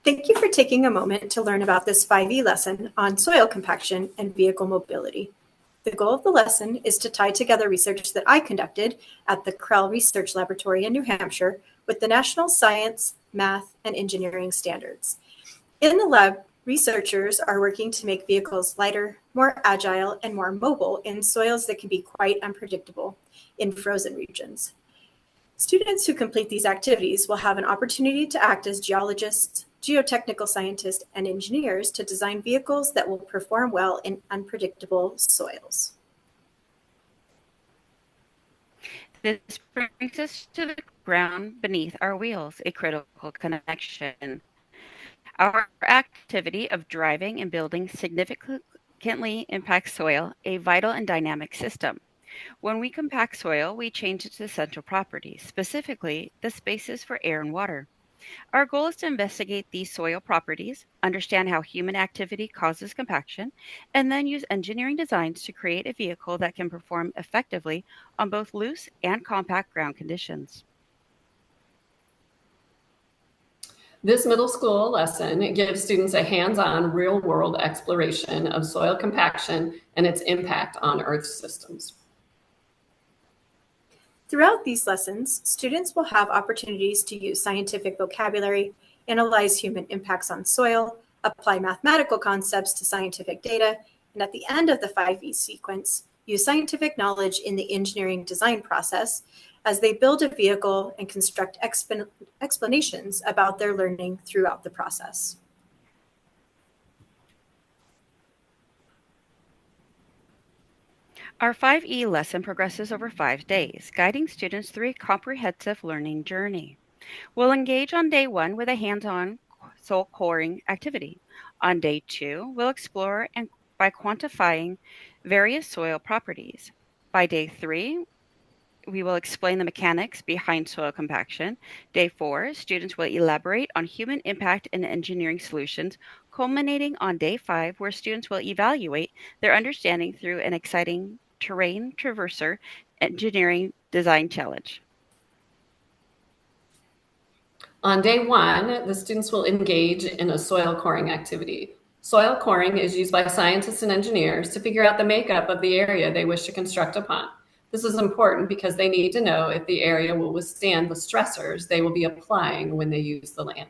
Thank you for taking a moment to learn about this 5E lesson on soil compaction and vehicle mobility. The goal of the lesson is to tie together research that I conducted at the Krell Research Laboratory in New Hampshire with the national science, math, and engineering standards. In the lab, researchers are working to make vehicles lighter, more agile, and more mobile in soils that can be quite unpredictable in frozen regions. Students who complete these activities will have an opportunity to act as geologists, geotechnical scientists, and engineers to design vehicles that will perform well in unpredictable soils. This brings us to the ground beneath our wheels, a critical connection. Our activity of driving and building significantly impacts soil, a vital and dynamic system. When we compact soil, we change its essential properties, specifically the spaces for air and water. Our goal is to investigate these soil properties, understand how human activity causes compaction, and then use engineering designs to create a vehicle that can perform effectively on both loose and compact ground conditions. This middle school lesson gives students a hands-on, real-world exploration of soil compaction and its impact on Earth systems. Throughout these lessons, students will have opportunities to use scientific vocabulary, analyze human impacts on soil, apply mathematical concepts to scientific data, and at the end of the 5E sequence, use scientific knowledge in the engineering design process as they build a vehicle and construct explanations about their learning throughout the process. Our 5E lesson progresses over 5 days, guiding students through a comprehensive learning journey. We'll engage on day 1 with a hands-on soil coring activity. On day 2, we'll explore by quantifying various soil properties. By day 3, we will explain the mechanics behind soil compaction. Day 4, students will elaborate on human impact and engineering solutions, culminating on day 5, where students will evaluate their understanding through an exciting terrain traverser engineering design challenge. On day 1, the students will engage in a soil coring activity. Soil coring is used by scientists and engineers to figure out the makeup of the area they wish to construct upon. This is important because they need to know if the area will withstand the stressors they will be applying when they use the land.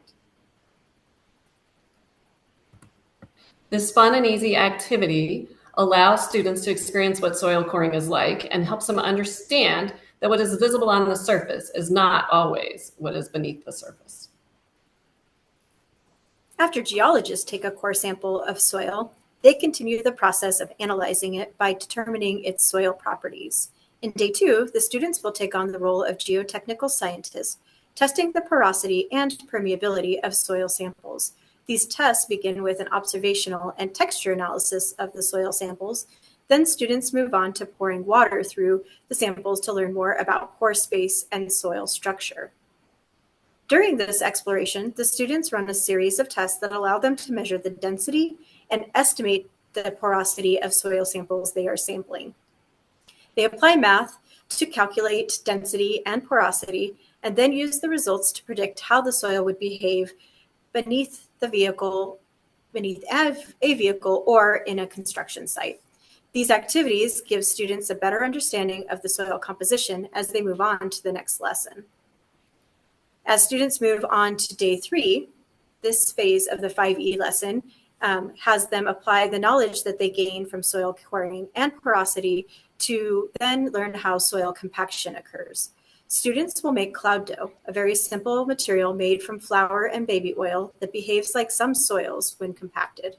This fun and easy activity allows students to experience what soil coring is like and helps them understand that what is visible on the surface is not always what is beneath the surface. After geologists take a core sample of soil, they continue the process of analyzing it by determining its soil properties. In day 2, the students will take on the role of geotechnical scientists, testing the porosity and permeability of soil samples. These tests begin with an observational and texture analysis of the soil samples. Then students move on to pouring water through the samples to learn more about pore space and soil structure. During this exploration, the students run a series of tests that allow them to measure the density and estimate the porosity of soil samples they are sampling. They apply math to calculate density and porosity, and then use the results to predict how the soil would behave beneath a vehicle, or in a construction site. These activities give students a better understanding of the soil composition as they move on to the next lesson. As students move on to day 3, this phase of the 5E lesson has them apply the knowledge that they gain from soil coring and porosity to then learn how soil compaction occurs. Students will make cloud dough, a very simple material made from flour and baby oil that behaves like some soils when compacted.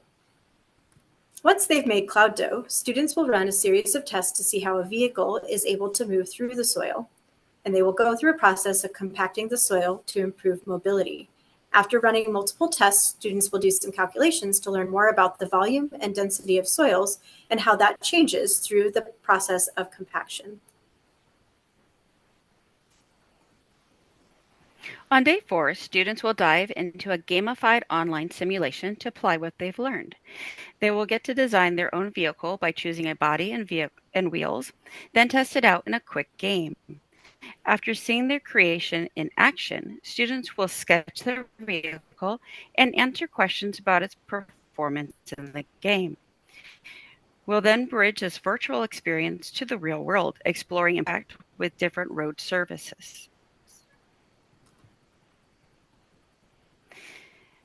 Once they've made cloud dough, students will run a series of tests to see how a vehicle is able to move through the soil, and they will go through a process of compacting the soil to improve mobility. After running multiple tests, students will do some calculations to learn more about the volume and density of soils and how that changes through the process of compaction. On day 4, students will dive into a gamified online simulation to apply what they've learned. They will get to design their own vehicle by choosing a body and wheels, then test it out in a quick game. After seeing their creation in action, students will sketch their vehicle and answer questions about its performance in the game. We'll then bridge this virtual experience to the real world, exploring impact with different road services.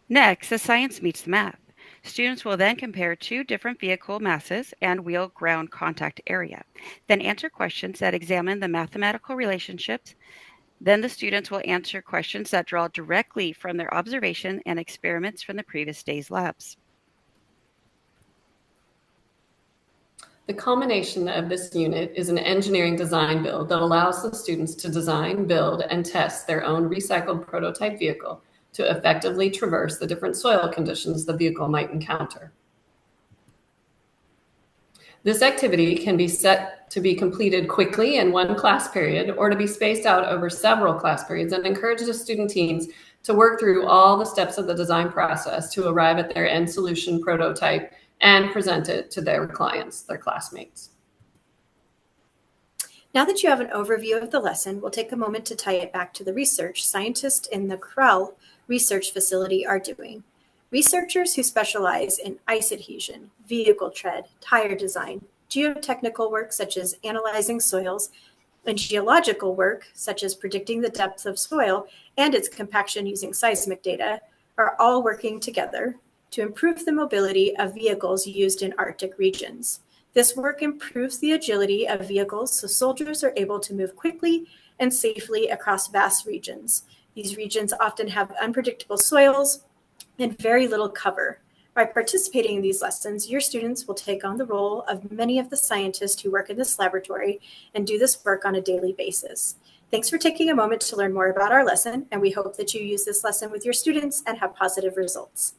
Next, the science meets the math. Students will then compare two different vehicle masses and wheel-ground contact area, then answer questions that examine the mathematical relationships. Then the students will answer questions that draw directly from their observation and experiments from the previous day's labs. The culmination of this unit is an engineering design build that allows the students to design, build, and test their own recycled prototype vehicle to effectively traverse the different soil conditions the vehicle might encounter. This activity can be set to be completed quickly in one class period or to be spaced out over several class periods, and encourages the student teams to work through all the steps of the design process to arrive at their end solution prototype and present it to their clients, their classmates. Now that you have an overview of the lesson, we'll take a moment to tie it back to the research scientists in the Carol Research Facility are doing. Researchers who specialize in ice adhesion, vehicle tread, tire design, geotechnical work such as analyzing soils, and geological work such as predicting the depth of soil and its compaction using seismic data are all working together to improve the mobility of vehicles used in Arctic regions. This work improves the agility of vehicles so soldiers are able to move quickly and safely across vast regions. These regions often have unpredictable soils and very little cover. By participating in these lessons, your students will take on the role of many of the scientists who work in this laboratory and do this work on a daily basis. Thanks for taking a moment to learn more about our lesson, and we hope that you use this lesson with your students and have positive results.